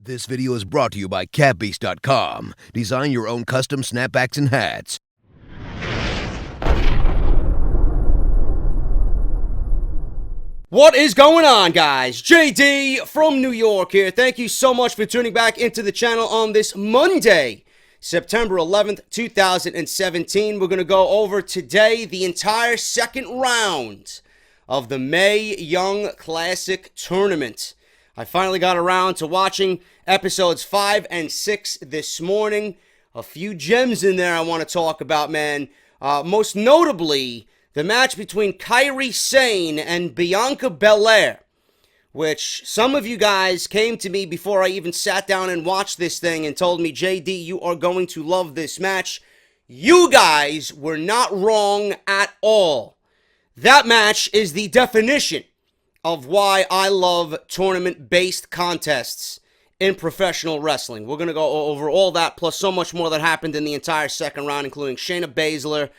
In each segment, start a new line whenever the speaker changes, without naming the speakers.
This video is brought to you by catbeast.com. Design your own custom snapbacks and hats.
What is going on, guys? JD from New York here. Thank you so much for tuning back into the channel on this Monday, September 11th, 2017. We're going to go over today the entire second round of the Mae Young Classic Tournament. I finally got around to watching episodes 5 and 6 this morning. A few gems in there I want to talk about, man. Most notably, the match between KAIRI SANE and Bianca Belair, which some of you guys came to me before I even sat down and watched this thing and told me, JD, you are going to love this match. You guys were not wrong at all. That match is the definition of why I love tournament-based contests in professional wrestling. We're going to go over all that, plus so much more that happened in the entire second round, including Shayna Baszler,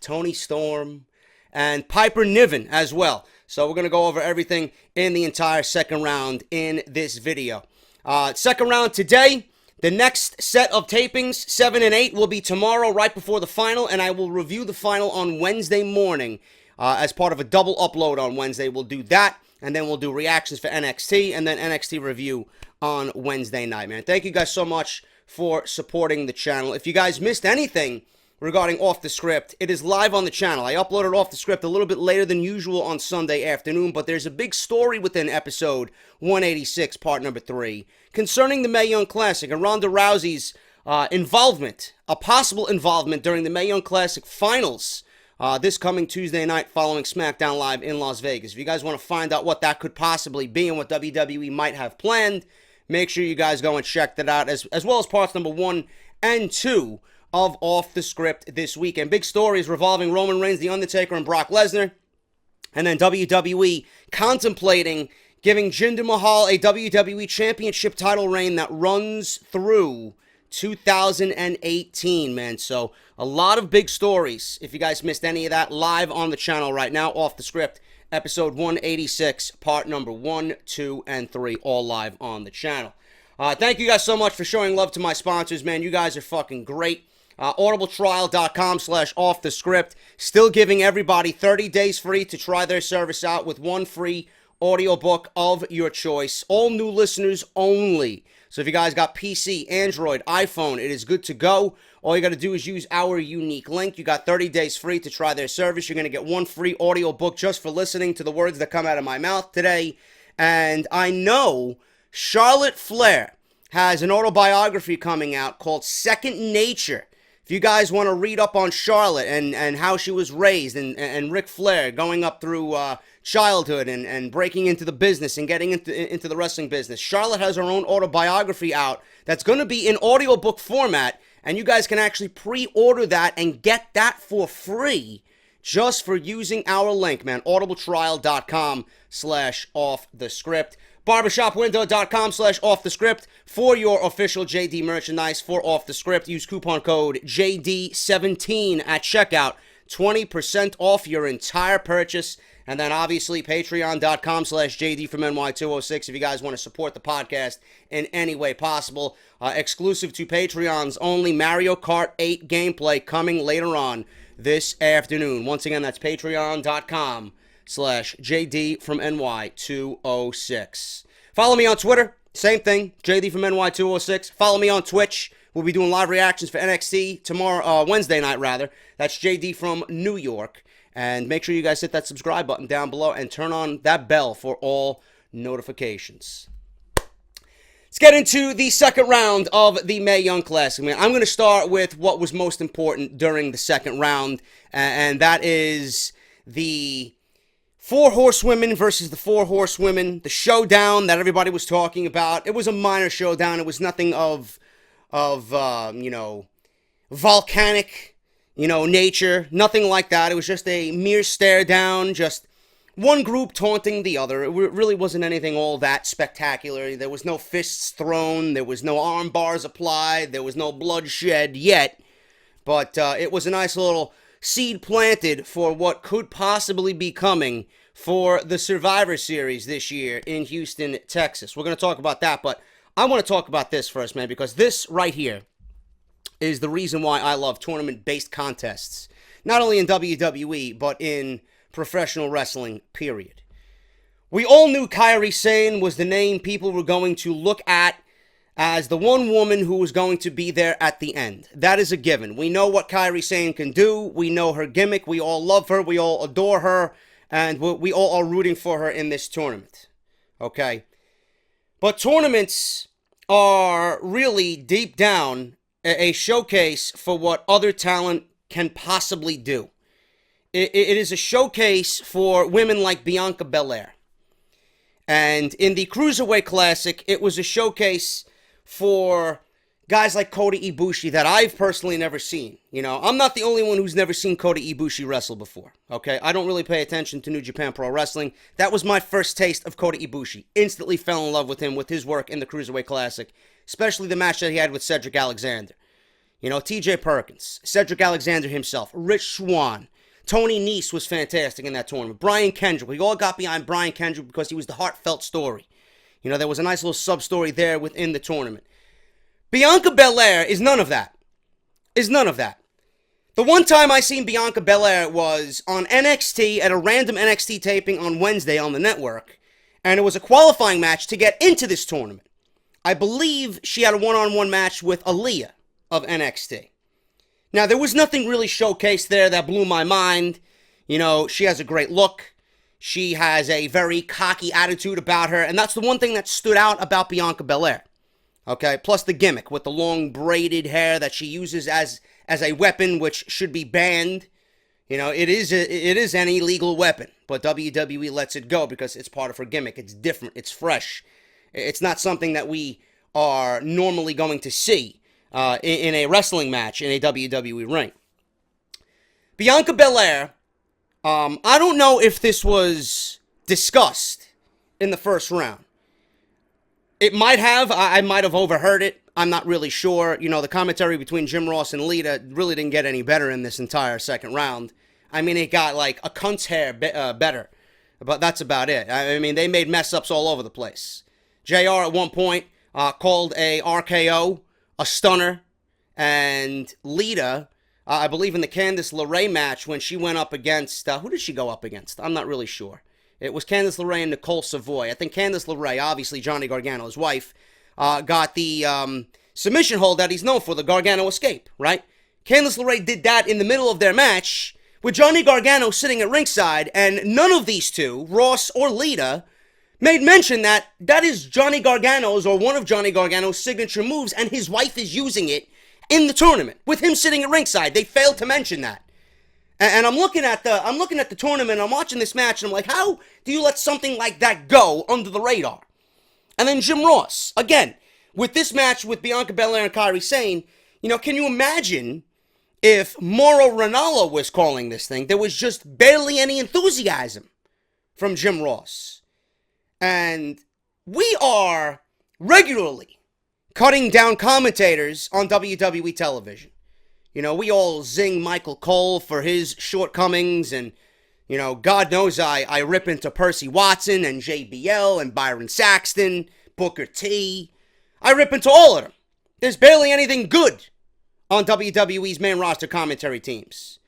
Toni Storm, and Piper Niven as well. So we're going to go over everything in the entire second round in this video. Second round today. The next set of tapings, 7 and 8, will be tomorrow right before the final, and I will review the final on Wednesday morning. As part of a double upload on Wednesday. We'll do that, and then we'll do reactions for NXT, and then NXT review on Wednesday night, man. Thank you guys so much for supporting the channel. If you guys missed anything regarding Off the Script, it is live on the channel. I uploaded Off the Script a little bit later than usual on Sunday afternoon, but there's a big story within episode 186, part number 3, concerning the Mae Young Classic and Ronda Rousey's involvement, a possible involvement during the Mae Young Classic finals, this coming Tuesday night following SmackDown Live in Las Vegas. If you guys want to find out what that could possibly be and what WWE might have planned, make sure you guys go and check that out, as well as parts number 1 and 2 of Off the Script this weekend. Big stories revolving Roman Reigns, The Undertaker, and Brock Lesnar. And then WWE contemplating giving Jinder Mahal a WWE Championship title reign that runs through 2018, man. So a lot of big stories. If you guys missed any of that, live on the channel right now, Off the Script, episode 186, part number 1, 2, and 3, all live on the channel. Thank you guys so much for showing love to my sponsors, man. You guys are fucking great. audibletrial.com/offthescript, still giving everybody 30 days free to try their service out with one free audiobook of your choice. All new listeners only. So if you guys got PC, Android, iPhone, it is good to go. All you got to do is use our unique link. You got 30 days free to try their service. You're going to get one free audiobook just for listening to the words that come out of my mouth today. And I know Charlotte Flair has an autobiography coming out called Second Nature. If you guys want to read up on Charlotte and how she was raised and Ric Flair going up through childhood and breaking into the business and getting into the wrestling business, Charlotte has her own autobiography out that's going to be in audiobook format, and you guys can actually pre-order that and get that for free just for using our link, man. audibletrial.com/offthescript. barbershopwindow.com/offthescript for your official JD merchandise for Off the Script. Use coupon code JD17 at checkout. 20% off your entire purchase. And then obviously patreon.com/JDFromNY206 if you guys want to support the podcast in any way possible. Exclusive to Patreons only, Mario Kart 8 gameplay coming later on this afternoon. Once again, that's patreon.com/JD from NY206. Follow me on Twitter, same thing, JD from NY206. Follow me on Twitch. We'll be doing live reactions for NXT tomorrow, Wednesday night rather. That's JD from New York. And make sure you guys hit that subscribe button down below and turn on that bell for all notifications. Let's get into the second round of the Mae Young Classic. I'm going to start with what was most important during the second round, and that is the 4 horsewomen versus the 4 horsewomen, the showdown that everybody was talking about. It was a minor showdown. It was nothing of volcanic, nature, nothing like that. It was just a mere stare down, just one group taunting the other. It really wasn't anything all that spectacular. There was no fists thrown. There was no arm bars applied. There was no bloodshed yet. But it was a nice little seed planted for what could possibly be coming for the Survivor Series this year in Houston, Texas. We're going to talk about that, but I want to talk about this first, man, because this right here is the reason why I love tournament-based contests. Not only in WWE, but in professional wrestling, period. We all knew KAIRI SANE was the name people were going to look at as the one woman who was going to be there at the end. That is a given. We know what KAIRI SANE can do. We know her gimmick. We all love her. We all adore her. And we all are rooting for her in this tournament. Okay? But tournaments are really, deep down, a showcase for what other talent can possibly do. It is a showcase for women like Bianca Belair. And in the Cruiserweight Classic, it was a showcase for guys like Kota Ibushi that I've personally never seen. You know, I'm not the only one who's never seen Kota Ibushi wrestle before, okay? I don't really pay attention to New Japan Pro Wrestling. That was my first taste of Kota Ibushi. Instantly fell in love with him, with his work in the Cruiserweight Classic, especially the match that he had with Cedric Alexander. You know, TJ Perkins, Cedric Alexander himself, Rich Swann, Tony Nese was fantastic in that tournament. Brian Kendrick, we all got behind Brian Kendrick because he was the heartfelt story. You know, there was a nice little sub-story there within the tournament. Bianca Belair is none of that. The one time I seen Bianca Belair was on NXT at a random NXT taping on Wednesday on the network. And it was a qualifying match to get into this tournament. I believe she had a one-on-one match with Aaliyah of NXT. Now, there was nothing really showcased there that blew my mind. You know, she has a great look. She has a very cocky attitude about her. And that's the one thing that stood out about Bianca Belair. Okay, plus the gimmick with the long braided hair that she uses as a weapon, which should be banned. You know, it is an illegal weapon. But WWE lets it go because it's part of her gimmick. It's different. It's fresh. It's not something that we are normally going to see in a wrestling match in a WWE ring. Bianca Belair, I don't know if this was discussed in the first round. It might have. I might have overheard it. I'm not really sure. You know, the commentary between Jim Ross and Lita really didn't get any better in this entire second round. I mean, it got like a cunt's hair better. But that's about it. I mean, they made mess-ups all over the place. JR at one point called a RKO a stunner. And Lita, I believe in the Candice LeRae match when she went up against... who did she go up against? I'm not really sure. It was Candice LeRae and Nicole Savoy. I think Candice LeRae, obviously Johnny Gargano's wife, got the submission hold that he's known for, the Gargano escape, right? Candice LeRae did that in the middle of their match with Johnny Gargano sitting at ringside, and none of these two, Ross or Lita, made mention that that is Johnny Gargano's or one of Johnny Gargano's signature moves, and his wife is using it in the tournament with him sitting at ringside. They failed to mention that. And I'm looking at the tournament, I'm watching this match, and I'm like, how do you let something like that go under the radar? And then Jim Ross, again, with this match with Bianca Belair and KAIRI SANE, you know, can you imagine if Mauro Ranallo was calling this thing? There was just barely any enthusiasm from Jim Ross. And we are regularly cutting down commentators on WWE television. You know, we all zing Michael Cole for his shortcomings, and, you know, God knows I rip into Percy Watson and JBL and Byron Saxton, Booker T. I rip into all of them. There's barely anything good on WWE's main roster commentary teams.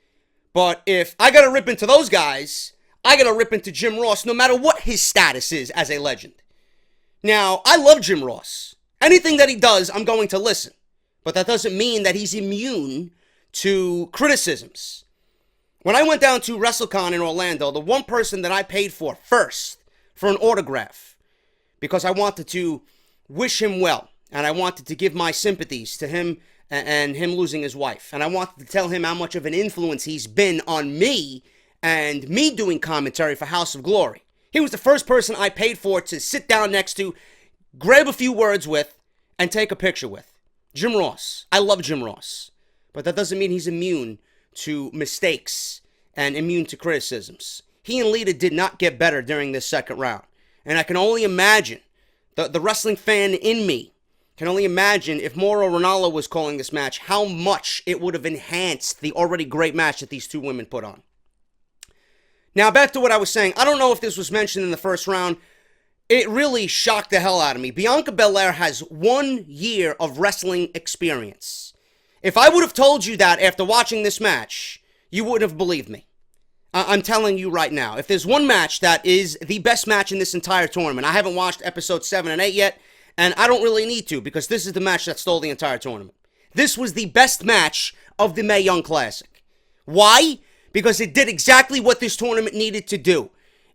But if I gotta rip into those guys, I gotta rip into Jim Ross, no matter what his status is as a legend. Now, I love Jim Ross. Anything that he does, I'm going to listen. But that doesn't mean that he's immune to criticisms. When I went down to WrestleCon in Orlando, the one person that I paid for first for an autograph, because I wanted to wish him well, and I wanted to give my sympathies to him and him losing his wife, and I wanted to tell him how much of an influence he's been on me and me doing commentary for House of Glory. He was the first person I paid for to sit down next to, grab a few words with, and take a picture with. Jim Ross. I love Jim Ross. But that doesn't mean he's immune to mistakes and immune to criticisms. He and Lita did not get better during this second round. And I can only imagine, the wrestling fan in me can only imagine if Mauro Ranallo was calling this match, how much it would have enhanced the already great match that these two women put on. Now, back to what I was saying. I don't know if this was mentioned in the first round. It really shocked the hell out of me. Bianca Belair has 1 year of wrestling experience. If I would have told you that after watching this match, you wouldn't have believed me. I'm telling you right now. If there's one match that is the best match in this entire tournament, I haven't watched episodes 7 and 8 yet, and I don't really need to because this is the match that stole the entire tournament. This was the best match of the Mae Young Classic. Why? Because it did exactly what this tournament needed to do.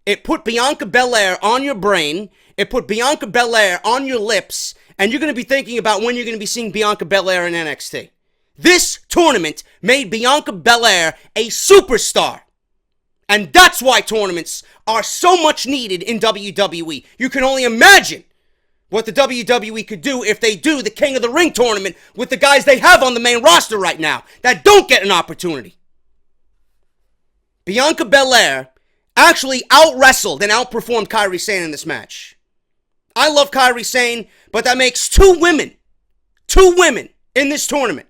It put Bianca Belair on your brain. It put Bianca Belair on your lips. And you're going to be thinking about when you're going to be seeing Bianca Belair in NXT. This tournament made Bianca Belair a superstar. And that's why tournaments are so much needed in WWE. You can only imagine what the WWE could do if they do the King of the Ring tournament with the guys they have on the main roster right now that don't get an opportunity. Bianca Belair actually out-wrestled and outperformed Kairi Sane in this match. I love Kairi Sane, but that makes two women in this tournament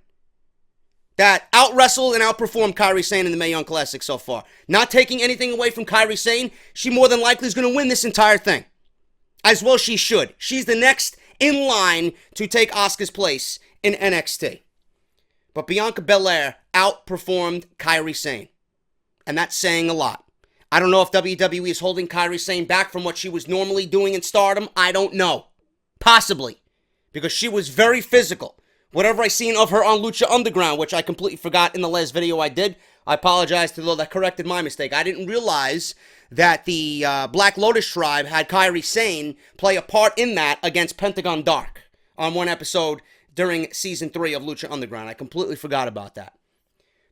that out-wrestled and outperformed Kairi Sane in the Mae Young Classic so far. Not taking anything away from Kairi Sane, she more than likely is going to win this entire thing. As well she should. She's the next in line to take Asuka's place in NXT. But Bianca Belair outperformed Kairi Sane. And that's saying a lot. I don't know if WWE is holding Kairi Sane back from what she was normally doing in Stardom. I don't know. Possibly. Because she was very physical. Whatever I seen of her on Lucha Underground, which I completely forgot in the last video I did, I apologize to those that corrected my mistake. I didn't realize that the Black Lotus Tribe had Kairi Sane play a part in that against Pentagon Dark on one episode during Season 3 of Lucha Underground. I completely forgot about that.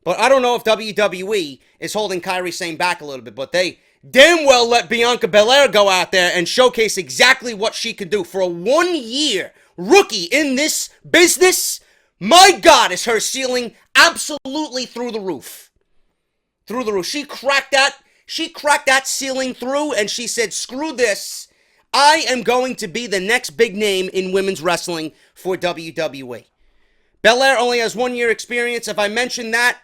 But I don't know if WWE is holding Kairi Sane back a little bit, but they damn well let Bianca Belair go out there and showcase exactly what she could do. For a 1-year rookie in this business, my God, is her ceiling absolutely through the roof. Through the roof. She cracked that ceiling through, and she said, screw this. I am going to be the next big name in women's wrestling for WWE. Belair only has 1 year experience. If I mentioned that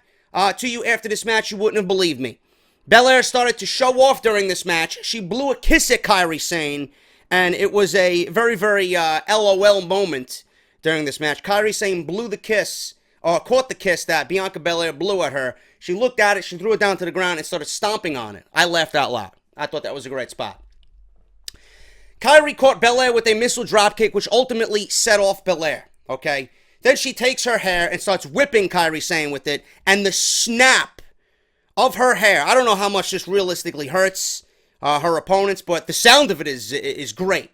to you after this match, you wouldn't have believed me. Belair started to show off during this match. She blew a kiss at Kairi Sane, and it was a very, very LOL moment during this match. Kairi Sane blew the kiss, or caught the kiss that Bianca Belair blew at her. She looked at it, she threw it down to the ground, and started stomping on it. I laughed out loud. I thought that was a great spot. Kairi caught Belair with a missile dropkick, which ultimately set off Belair, okay? Then she takes her hair and starts whipping Kairi Sane with it, and the snap of her hair, I don't know how much this realistically hurts her opponents, but the sound of it is great.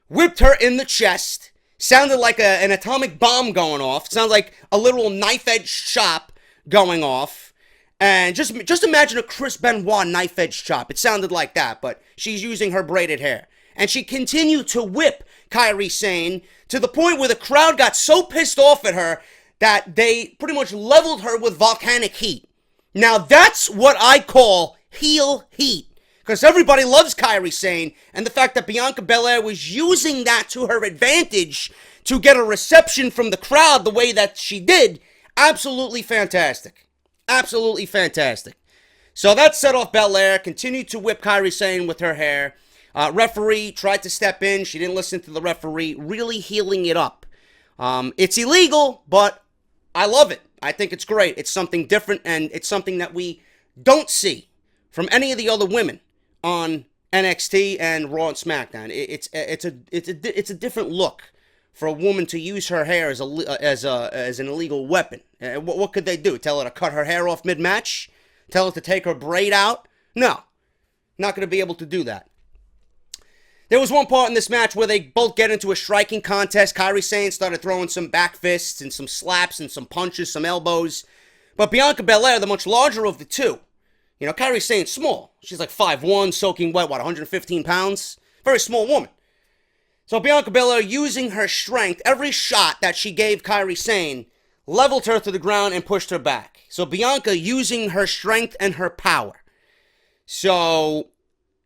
Whipped her in the chest, sounded like an atomic bomb going off, sounds like a literal knife-edge chop going off, and just imagine a Chris Benoit knife-edge chop. It sounded like that, but she's using her braided hair. And she continued to whip Kairi Sane to the point where the crowd got so pissed off at her that they pretty much leveled her with volcanic heat. Now that's what I call heel heat. Because everybody loves Kairi Sane, and the fact that Bianca Belair was using that to her advantage to get a reception from the crowd the way that she did, absolutely fantastic. Absolutely fantastic. So that set off Belair, continued to whip Kairi Sane with her hair. Referee tried to step in. She didn't listen to the referee, really healing it up. It's illegal, but I love it. I think it's great. It's something different, and it's something that we don't see from any of the other women on NXT and Raw and SmackDown. It's a different look for a woman to use her hair as an illegal weapon. What could they do? Tell her to cut her hair off mid-match? Tell her to take her braid out? No, not going to be able to do that. There was one part in this match where they both get into a striking contest. Kairi Sane started throwing some back fists and some slaps and some punches, some elbows. But Bianca Belair, the much larger of the two, you know, Kairi Sane's small. She's like 5'1", soaking wet, 115 pounds? Very small woman. So Bianca Belair, using her strength, every shot that she gave Kairi Sane, leveled her to the ground and pushed her back. So Bianca using her strength and her power. So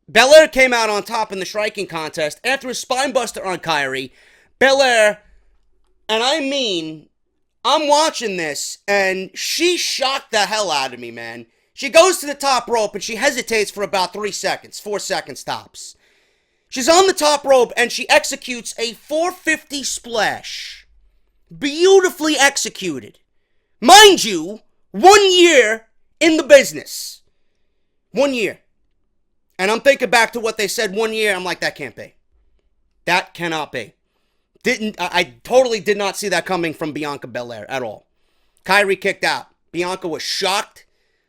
Belair came out on top in the striking contest after a spinebuster on Kairi. Belair, and I mean, I'm watching this, and she shocked the hell out of me, man. She goes to the top rope, and she hesitates for about 3 seconds, 4 seconds tops. She's on the top rope and she executes a 450 splash. Beautifully executed. Mind you, 1 year in the business. 1 year. And I'm thinking back to what they said 1 year. I'm like, that can't be. That cannot be. I totally did not see that coming from Bianca Belair at all. Kairi kicked out. Bianca was shocked.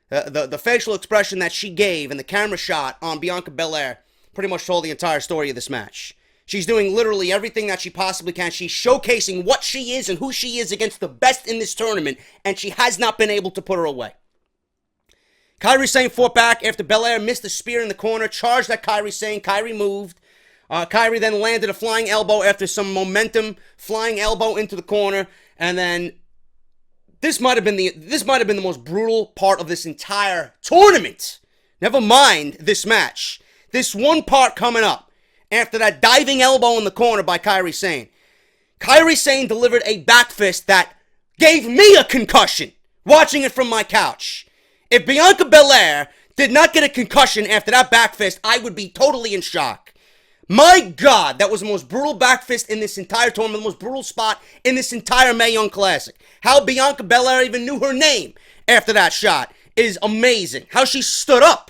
The facial expression that she gave and the camera shot on Bianca Belair pretty much told the entire story of this match. She's doing literally everything that she possibly can. She's showcasing what she is and who she is against the best in this tournament, and she has not been able to put her away. Kairi Sane fought back after Belair missed a spear in the corner, charged at Kairi Sane. Kairi moved. Kairi then landed a flying elbow after some momentum, flying elbow into the corner, and then this might have been the most brutal part of this entire tournament. Never mind this match. This one part coming up after that diving elbow in the corner by Kairi Sane. Kairi Sane delivered a back fist that gave me a concussion watching it from my couch. If Bianca Belair did not get a concussion after that back fist, I would be totally in shock. My God, that was the most brutal back fist in this entire tournament, the most brutal spot in this entire Mae Young Classic. How Bianca Belair even knew her name after that shot is amazing. How she stood up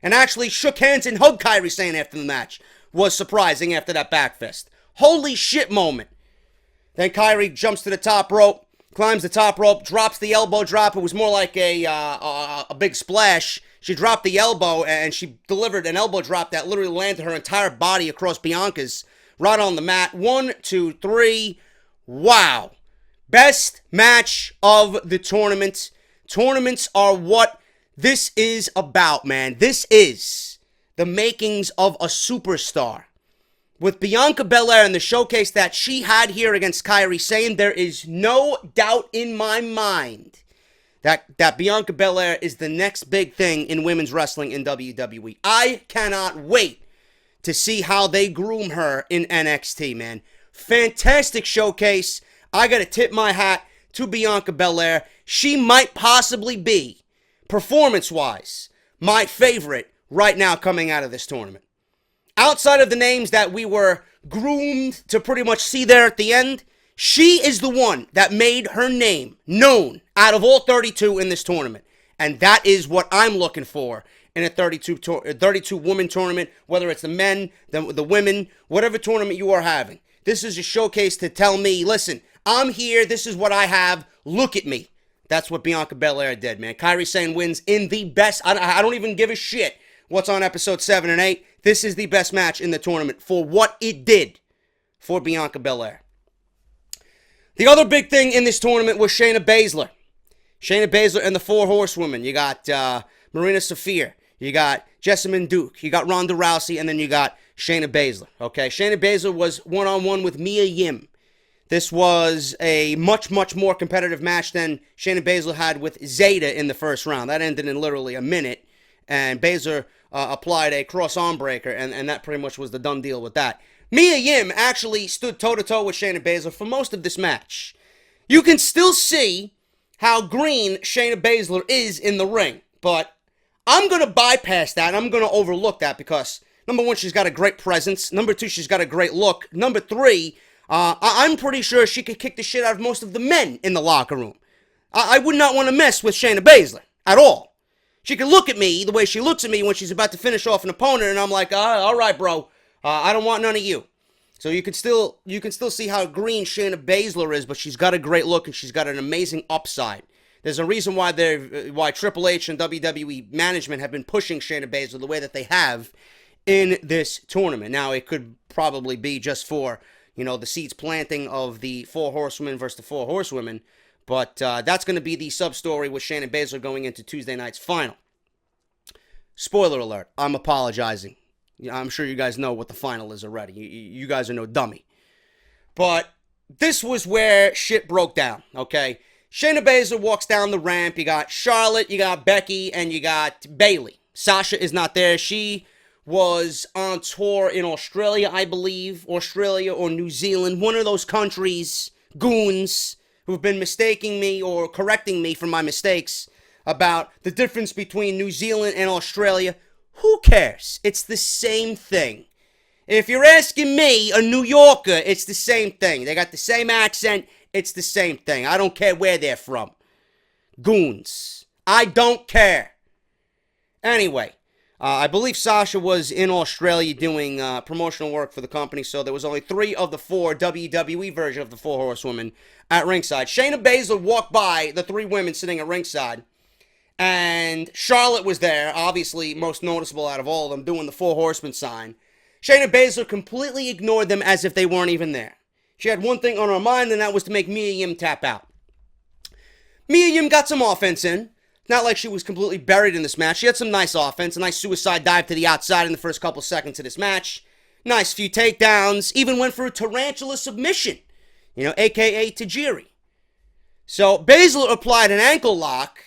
and actually shook hands and hugged Kairi Sane after the match was surprising after that back fist. Holy shit moment. Then Kairi jumps to the top rope, climbs the top rope, drops the elbow drop. It was more like a big splash. She dropped the elbow and she delivered an elbow drop that literally landed her entire body across Bianca's right on the mat. 1, 2, 3. Wow. Best match of the tournament. Tournaments are what this is about, man. This is the makings of a superstar. With Bianca Belair and the showcase that she had here against Kairi Sane, there is no doubt in my mind that Bianca Belair is the next big thing in women's wrestling in WWE. I cannot wait to see how they groom her in NXT, man. Fantastic showcase. I got to tip my hat to Bianca Belair. She might possibly be, performance-wise, my favorite right now coming out of this tournament. Outside of the names that we were groomed to pretty much see there at the end, she is the one that made her name known out of all 32 in this tournament. And that is what I'm looking for in a 32-woman tournament, whether it's the men, the women, whatever tournament you are having. This is a showcase to tell me, listen, I'm here, this is what I have, look at me. That's what Bianca Belair did, man. Kairi Sane wins in the best, I don't even give a shit what's on episode 7 and 8. This is the best match in the tournament for what it did for Bianca Belair. The other big thing in this tournament was Shayna Baszler. Shayna Baszler and the Four Horsewomen. You got Marina Shafir. You got Jessamine Duke. You got Ronda Rousey. And then you got Shayna Baszler. Okay, Shayna Baszler was one-on-one with Mia Yim. This was a much, much more competitive match than Shayna Baszler had with Zeta in the first round. That ended in literally a minute. And Baszler applied a cross-arm breaker. And that pretty much was the done deal with that. Mia Yim actually stood toe-to-toe with Shayna Baszler for most of this match. You can still see how green Shayna Baszler is in the ring, but I'm going to bypass that, and I'm going to overlook that because, number one, she's got a great presence. Number two, she's got a great look. Number three, I'm pretty sure she could kick the shit out of most of the men in the locker room. I would not want to mess with Shayna Baszler at all. She can look at me the way she looks at me when she's about to finish off an opponent, and I'm like, all right, bro. I don't want none of you. So you can still see how green Shayna Baszler is, but she's got a great look and she's got an amazing upside. There's a reason why Triple H and WWE management have been pushing Shayna Baszler the way that they have in this tournament. Now it could probably be just for the seeds planting of the Four Horsewomen versus the Four Horsewomen, but that's going to be the sub story with Shayna Baszler going into Tuesday night's final. Spoiler alert! I'm apologizing. I'm sure you guys know what the final is already. You guys are no dummy. But this was where shit broke down, okay? Shayna Baszler walks down the ramp. You got Charlotte, you got Becky, and you got Bayley. Sasha is not there. She was on tour in Australia, I believe. Australia or New Zealand. One of those countries, goons, who've been mistaking me or correcting me for my mistakes about the difference between New Zealand and Australia. Who cares? It's the same thing. If you're asking me, a New Yorker, it's the same thing. They got the same accent. It's the same thing. I don't care where they're from. Goons. I don't care. Anyway, I believe Sasha was in Australia doing promotional work for the company, so there was only 3 of the 4 WWE version of the 4 Horsewomen at ringside. Shayna Baszler walked by the 3 women sitting at ringside, and Charlotte was there, obviously most noticeable out of all of them, doing the 4 Horsemen sign. Shayna Baszler completely ignored them as if they weren't even there. She had one thing on her mind, and that was to make Mia Yim tap out. Mia Yim got some offense in. Not like she was completely buried in this match. She had some nice offense, a nice suicide dive to the outside in the first couple seconds of this match. Nice few takedowns, even went for a tarantula submission, aka Tajiri. So Baszler applied an ankle lock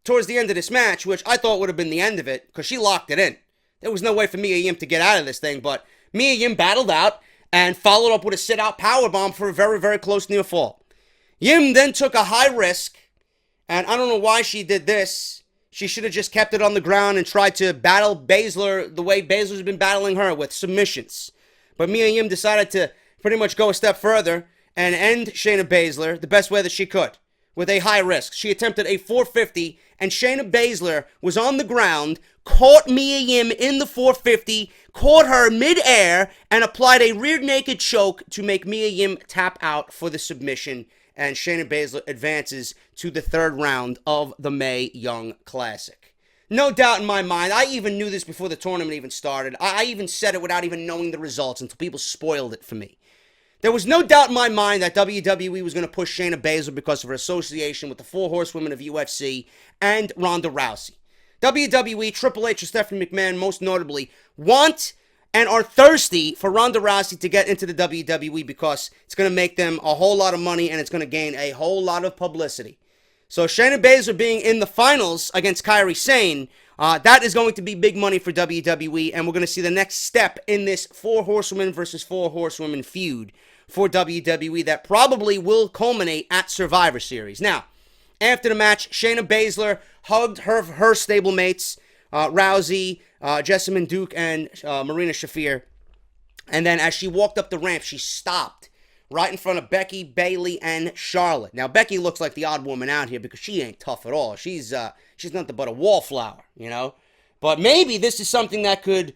towards the end of this match, which I thought would have been the end of it, because she locked it in. There was no way for Mia Yim to get out of this thing, but Mia Yim battled out and followed up with a sit-out powerbomb for a very, very close near fall. Yim then took a high risk, and I don't know why she did this. She should have just kept it on the ground and tried to battle Baszler the way Baszler's been battling her, with submissions. But Mia Yim decided to pretty much go a step further and end Shayna Baszler the best way that she could, with a high risk. She attempted a 450, and Shayna Baszler was on the ground, caught Mia Yim in the 450, caught her mid-air, and applied a rear naked choke to make Mia Yim tap out for the submission. And Shayna Baszler advances to the 3rd round of the Mae Young Classic. No doubt in my mind, I even knew this before the tournament even started. I even said it without even knowing the results until people spoiled it for me. There was no doubt in my mind that WWE was going to push Shayna Baszler because of her association with the 4 Horsewomen of UFC and Ronda Rousey. WWE, Triple H, and Stephanie McMahon, most notably, want and are thirsty for Ronda Rousey to get into the WWE because it's going to make them a whole lot of money and it's going to gain a whole lot of publicity. So Shayna Baszler being in the finals against Kairi Sane, that is going to be big money for WWE, and we're going to see the next step in this 4 Horsewomen versus 4 Horsewomen feud for WWE that probably will culminate at Survivor Series. Now, after the match, Shayna Baszler hugged her stablemates, Rousey, Jessamyn Duke, and Marina Shafir. And then as she walked up the ramp, she stopped right in front of Becky, Bayley, and Charlotte. Now, Becky looks like the odd woman out here because she ain't tough at all. She's nothing but a wallflower, But maybe this is something that could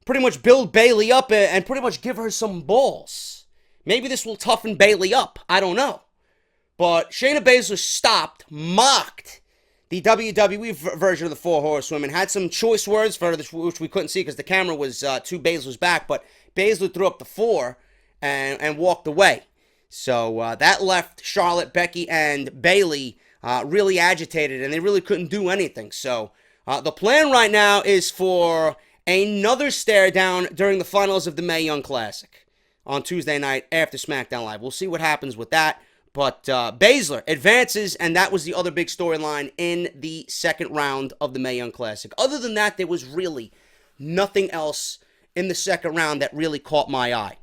pretty much build Bayley up and pretty much give her some balls. Maybe this will toughen Bayley up. I don't know. But Shayna Baszler stopped, mocked the WWE version of the 4 Horsewomen, had some choice words for her, which we couldn't see because the camera was to Baszler's back, but Baszler threw up the 4 and walked away. So that left Charlotte, Becky, and Bayley really agitated, and they really couldn't do anything. So the plan right now is for another stare down during the finals of the Mae Young Classic on Tuesday night after SmackDown Live. We'll see what happens with that. But Baszler advances, and that was the other big storyline in the 2nd round of the Mae Young Classic. Other than that, there was really nothing else in the 2nd round that really caught my eye.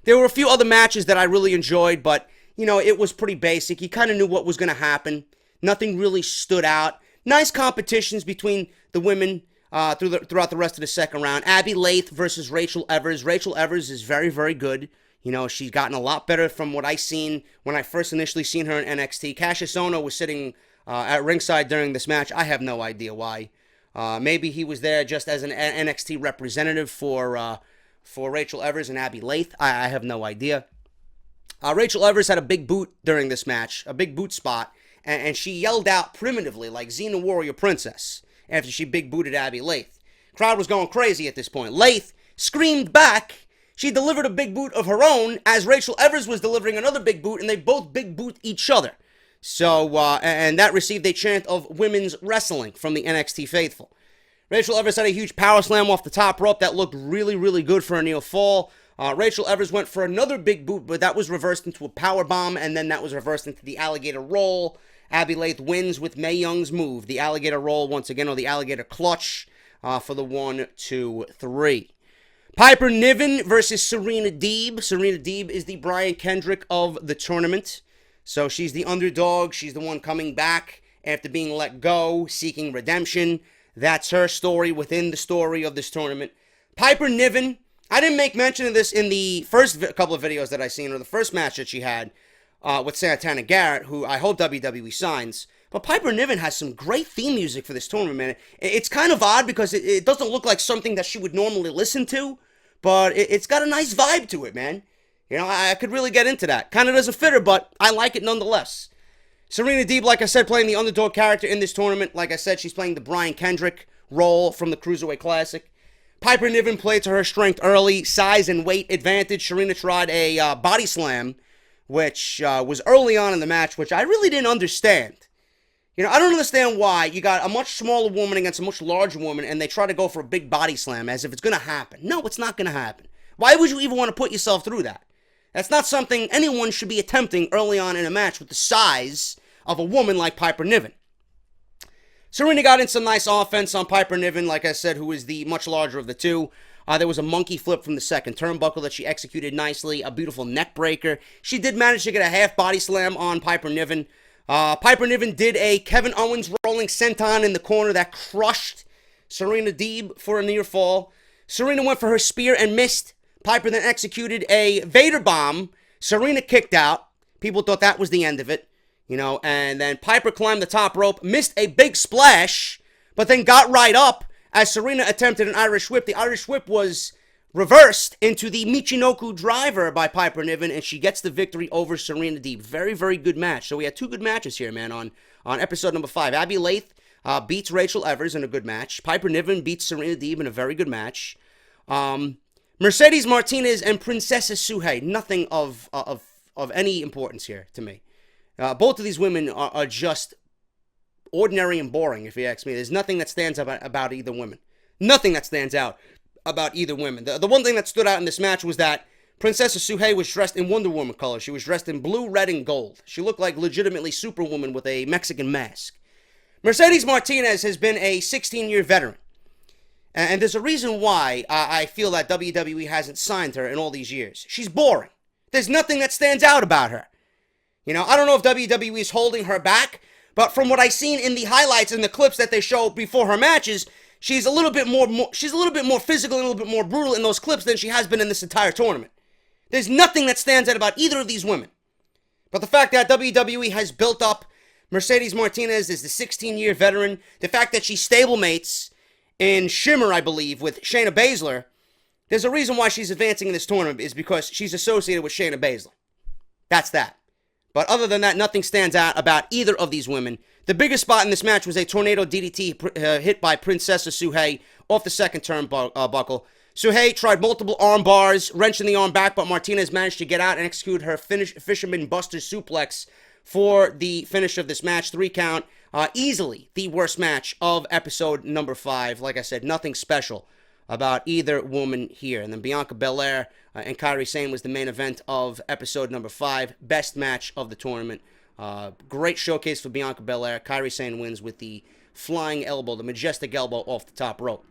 There were a few other matches that I really enjoyed, but, it was pretty basic. You kind of knew what was going to happen. Nothing really stood out. Nice competitions between the women throughout the rest of the 2nd round. Abby Laith versus Rachel Evers. Rachel Evers is very, very good. She's gotten a lot better from what I seen when I first initially seen her in NXT. Cassius Ohno was sitting at ringside during this match. I have no idea why. Maybe he was there just as an NXT representative for Rachel Evers and Abby Laith. I have no idea. Rachel Evers had a big boot during this match, a big boot spot, and she yelled out primitively like Xena Warrior Princess after she big booted Abby Laith. Crowd was going crazy at this point. Laith screamed back. She delivered a big boot of her own as Rachel Evers was delivering another big boot, and they both big boot each other. So, and that received a chant of women's wrestling from the NXT faithful. Rachel Evers had a huge power slam off the top rope that looked really, really good for a near fall. Rachel Evers went for another big boot, but that was reversed into a power bomb, and then that was reversed into the alligator roll. Abby Laith wins with Mae Young's move, the alligator roll once again, or the alligator clutch for the 1, 2, 3. Piper Niven versus Serena Deeb. Serena Deeb is the Brian Kendrick of the tournament. So she's the underdog. She's the one coming back after being let go, seeking redemption. That's her story within the story of this tournament. Piper Niven I didn't make mention of this in the first couple of videos that I seen, or the first match that she had with Santana Garrett, who I hope WWE signs. But Piper Niven has some great theme music for this tournament, man. It's kind of odd because it doesn't look like something that she would normally listen to, but it's got a nice vibe to it, man. You know, I could really get into that. Kind of doesn't fit her, but I like it nonetheless. Serena Deeb, like I said, playing the underdog character in this tournament. Like I said, she's playing the Brian Kendrick role from the Cruiserweight Classic. Piper Niven played to her strength early, size and weight advantage. Serena tried a body slam, which was early on in the match, which I really didn't understand. You know, I don't understand why you got a much smaller woman against a much larger woman, and they try to go for a big body slam as if it's going to happen. No, it's not going to happen. Why would you even want to put yourself through that? That's not something anyone should be attempting early on in a match with the size of a woman like Piper Niven. Serena got in some nice offense on Piper Niven, like I said, who is the much larger of the two. There was a monkey flip from the second turnbuckle that she executed nicely, a beautiful neck breaker. She did manage to get a half body slam on Piper Niven. Piper Niven did a Kevin Owens rolling senton in the corner that crushed Serena Deeb for a near fall. Serena went for her spear and missed. Piper then executed a Vader bomb. Serena kicked out. People thought that was the end of it, you know, and then Piper climbed the top rope, missed a big splash, but then got right up as Serena attempted an Irish whip. The Irish whip was reversed into the Michinoku driver by Piper Niven, and she gets the victory over Serena Deeb. Very, very good match. So we had two good matches here, man, on episode number 5. Abby Lath beats Rachel Evers in a good match. Piper Niven beats Serena Deeb in a very good match. Mercedes Martinez and Princessa Suhei, nothing of any importance here to me. Both of these women are just ordinary and boring, if you ask me. There's nothing that stands out about either woman. Nothing that stands out about either woman. The one thing that stood out in this match was that Princessa Suhei was dressed in Wonder Woman color. She was dressed in blue, red, and gold. She looked like legitimately Superwoman with a Mexican mask. Mercedes Martinez has been a 16-year veteran. And there's a reason why I feel that WWE hasn't signed her in all these years. She's boring. There's nothing that stands out about her. You know, I don't know if WWE is holding her back, but from what I've seen in the highlights and the clips that they show before her matches, she's a little bit more physical and a little bit more brutal in those clips than she has been in this entire tournament. There's nothing that stands out about either of these women. But the fact that WWE has built up Mercedes Martinez as the 16-year veteran, the fact that she stablemates in Shimmer, I believe, with Shayna Baszler, there's a reason why she's advancing in this tournament is because she's associated with Shayna Baszler. That's that. But other than that, nothing stands out about either of these women. The biggest spot in this match was a tornado DDT hit by Princessa Suhei off the second turnbuckle. Suhei tried multiple arm bars, wrenching the arm back, but Martinez managed to get out and execute her Fisherman Buster suplex for the finish of this match. 3 count. Easily the worst match of episode number 5. Like I said, nothing special about either woman here. And then Bianca Belair and Kairi Sane was the main event of episode number 5. Best match of the tournament. Great showcase for Bianca Belair. Kairi Sane wins with the flying elbow, the majestic elbow off the top rope.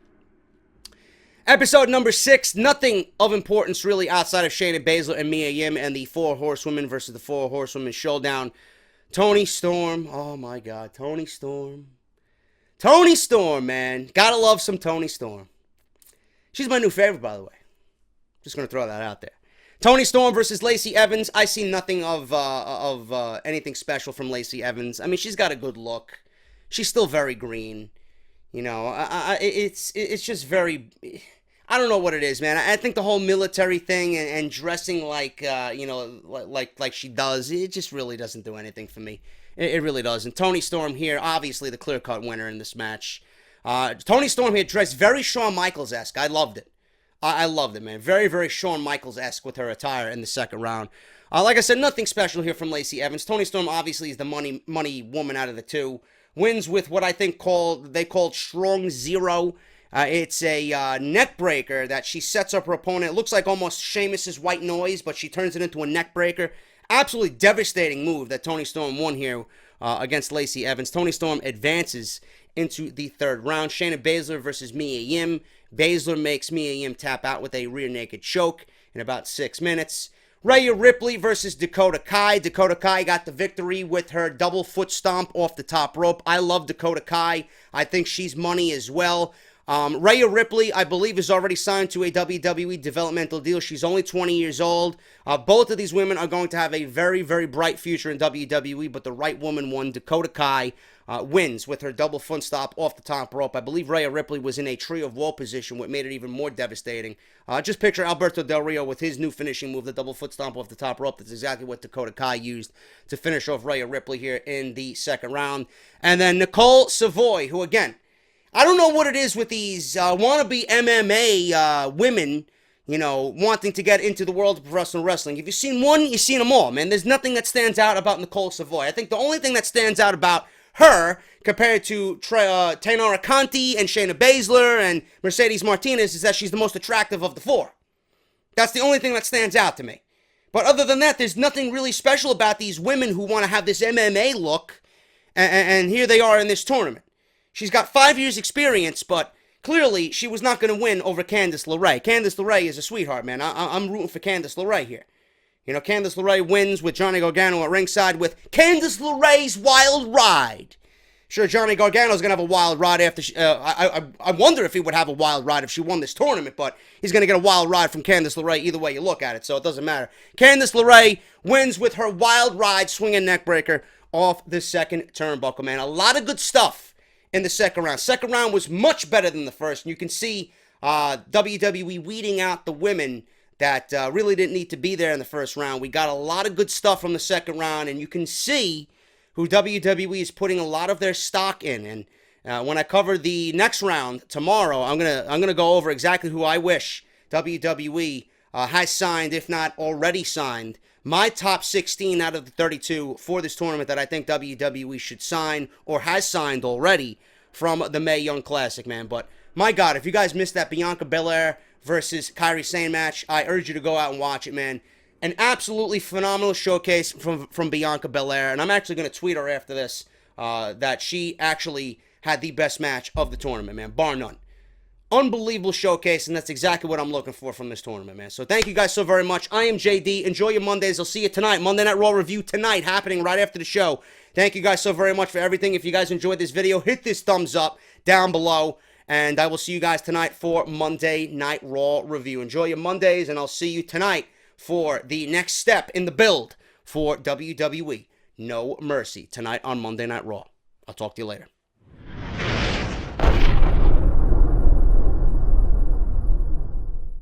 Episode number 6, nothing of importance really outside of Shayna Baszler and Mia Yim and the 4 Horsewomen versus the 4 Horsewomen showdown. Toni Storm, oh my God, Toni Storm. Toni Storm, man. Gotta love some Toni Storm. She's my new favorite, by the way. Just gonna throw that out there. Toni Storm versus Lacey Evans. I see nothing of anything special from Lacey Evans. I mean, she's got a good look. She's still very green. You know, it's just very... I don't know what it is, man. I think the whole military thing and dressing like, like she does, it just really doesn't do anything for me. It really doesn't. Toni Storm here, obviously the clear-cut winner in this match. Toni Storm here dressed very Shawn Michaels-esque. I loved it. I loved it, man. Very, very Shawn Michaels-esque with her attire in the second round. Like I said, nothing special here from Lacey Evans. Toni Storm obviously is the money woman out of the two. Wins with what I think they called Strong Zero. It's a neck breaker that she sets up her opponent. It looks like almost Sheamus's white noise, but she turns it into a neck breaker. Absolutely devastating move that Toni Storm won here against Lacey Evans. Toni Storm advances into the third round. Shayna Baszler versus Mia Yim. Baszler makes Mia Yim tap out with a rear naked choke in about 6 minutes. Rhea Ripley versus Dakota Kai. Dakota Kai got the victory with her double foot stomp off the top rope. I love Dakota Kai. I think she's money as well. Rhea Ripley, I believe, is already signed to a WWE developmental deal. She's only 20 years old. Both of these women are going to have a very, very bright future in WWE, but the right woman won. Dakota Kai wins with her double front stop off the top rope. I believe Rhea Ripley was in a trio of woe position, what made it even more devastating. Just picture Alberto Del Rio with his new finishing move, the double foot stomp off the top rope. That's exactly what Dakota Kai used to finish off Rhea Ripley here in the second round. And then Nicole Savoy, who, again, I don't know what it is with these wannabe MMA women, you know, wanting to get into the world of professional wrestling. If you've seen one, you've seen them all, man. There's nothing that stands out about Nicole Savoy. I think the only thing that stands out about her compared to Taynara Conti and Shayna Baszler and Mercedes Martinez is that she's the most attractive of the four. That's the only thing that stands out to me. But other than that, there's nothing really special about these women who want to have this MMA look, and here they are in this tournament. She's got 5 years experience, but clearly she was not going to win over Candice LeRae. Candice LeRae is a sweetheart, man. I'm rooting for Candice LeRae here. You know, Candice LeRae wins with Johnny Gargano at ringside with Candice LeRae's wild ride. Sure, Johnny Gargano's going to have a wild ride after I wonder if he would have a wild ride if she won this tournament, but he's going to get a wild ride from Candice LeRae either way you look at it, so it doesn't matter. Candice LeRae wins with her wild ride swinging neckbreaker off the second turnbuckle, man. A lot of good stuff in the second round. Second round was much better than the first, and you can see WWE weeding out the women that really didn't need to be there in the first round. We got a lot of good stuff from the second round, and you can see who WWE is putting a lot of their stock in. And when I cover the next round tomorrow, I'm gonna go over exactly who I wish WWE has signed, if not already signed. My top 16 out of the 32 for this tournament that I think WWE should sign or has signed already from the Mae Young Classic, man. But my God, if you guys missed that Bianca Belair versus Kairi Sane match, I urge you to go out and watch it, man. An absolutely phenomenal showcase from Bianca Belair, and I'm actually going to tweet her after this that she actually had the best match of the tournament, man, bar none. Unbelievable showcase, and that's exactly what I'm looking for from this tournament, man. So thank you guys so very much. I am JD. Enjoy your Mondays. I'll see you tonight. Monday Night Raw review tonight, happening right after the show. Thank you guys so very much for everything. If you guys enjoyed this video, hit this thumbs up down below, and I will see you guys tonight for Monday Night Raw review. Enjoy your Mondays, and I'll see you tonight for the next step in the build for WWE No Mercy tonight on Monday Night Raw. I'll talk to you later.